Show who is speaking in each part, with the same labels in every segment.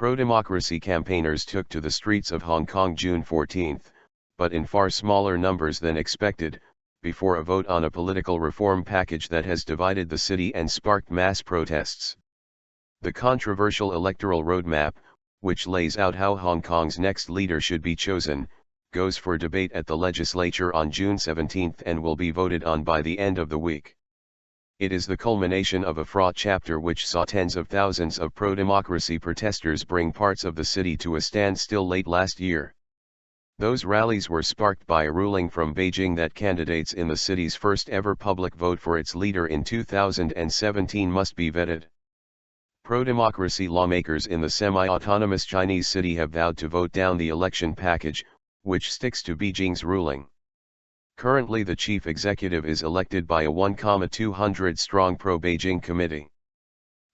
Speaker 1: Pro-democracy campaigners took to the streets of Hong Kong June 14, but in far smaller numbers than expected, before a vote on a political reform package that has divided the city and sparked mass protests. The controversial electoral roadmap, which lays out how Hong Kong's next leader should be chosen, goes for debate at the legislature on June 17 and will be voted on by the end of the week. It is the culmination of a fraught chapter which saw tens of thousands of pro-democracy protesters bring parts of the city to a standstill late last year. Those rallies were sparked by a ruling from Beijing that candidates in the city's first ever public vote for its leader in 2017 must be vetted. Pro-democracy lawmakers in the semi-autonomous Chinese city have vowed to vote down the election package, which sticks to Beijing's ruling. Currently the chief executive is elected by a 1,200-strong pro-Beijing committee.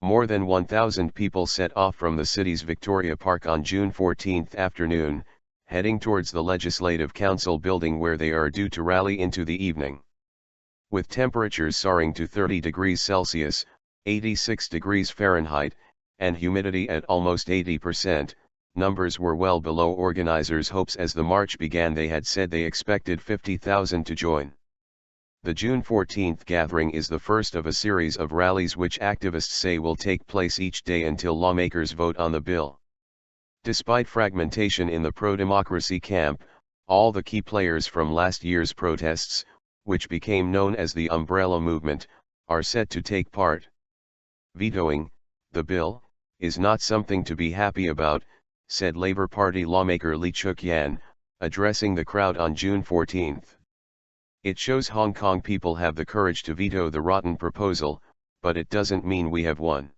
Speaker 1: More than 1,000 people set off from the city's Victoria Park on June 14 afternoon, heading towards the Legislative Council building where they are due to rally into the evening. With temperatures soaring to 30 degrees Celsius, 86 degrees Fahrenheit, and humidity at almost 80%, numbers were well below organizers' hopes. As the march began, they had said they expected 50,000 to join. The June 14 gathering is the first of a series of rallies which activists say will take place each day until lawmakers vote on the bill. Despite fragmentation in the pro-democracy camp, all the key players from last year's protests, which became known as the Umbrella Movement, are set to take part. Vetoing the bill is not something to be happy about, said Labour Party lawmaker Lee Chuk-yan, addressing the crowd on June 14. It shows Hong Kong people have the courage to veto the rotten proposal, but it doesn't mean we have won.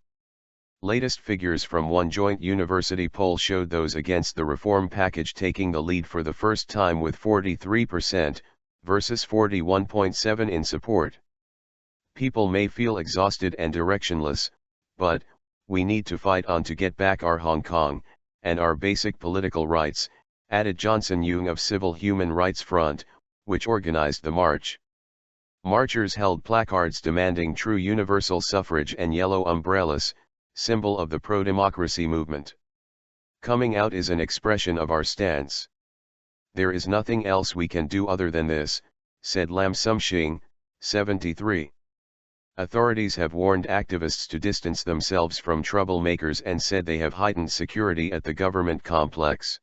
Speaker 1: Latest figures from one joint university poll showed those against the reform package taking the lead for the first time with 43%, versus 41.7% in support. People may feel exhausted and directionless, but we need to fight on to get back our Hong Kong, and our basic political rights, added Johnson Yung of Civil Human Rights Front, which organized the march. Marchers held placards demanding true universal suffrage and yellow umbrellas, symbol of the pro-democracy movement. Coming out is an expression of our stance. There is nothing else we can do other than this, said Lam Sum-shing, 73. Authorities have warned activists to distance themselves from troublemakers and said they have heightened security at the government complex.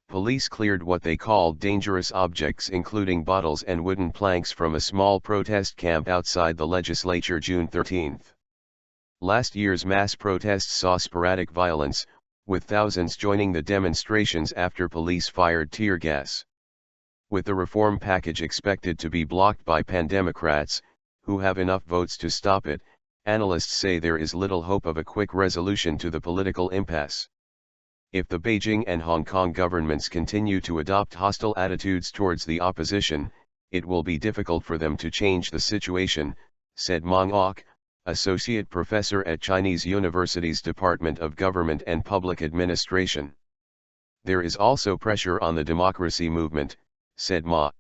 Speaker 1: Police cleared what they called dangerous objects including bottles and wooden planks from a small protest camp outside the legislature June 13. Last year's mass protests saw sporadic violence, with thousands joining the demonstrations after police fired tear gas. With the reform package expected to be blocked by pan-democrats, who have enough votes to stop it, analysts say there is little hope of a quick resolution to the political impasse. If the Beijing and Hong Kong governments continue to adopt hostile attitudes towards the opposition, it will be difficult for them to change the situation, said Mong Ok, associate professor at Chinese University's Department of Government and Public Administration. There is also pressure on the democracy movement, said Ma.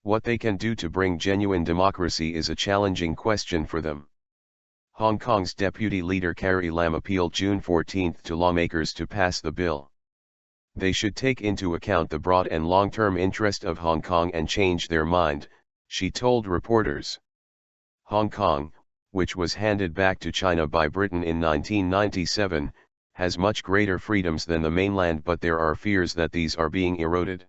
Speaker 1: What they can do to bring genuine democracy is a challenging question for them. Hong Kong's deputy leader Carrie Lam appealed June 14 to lawmakers to pass the bill. They should take into account the broad and long-term interest of Hong Kong and change their mind, she told reporters. Hong Kong, which was handed back to China by Britain in 1997, has much greater freedoms than the mainland, but there are fears that these are being eroded.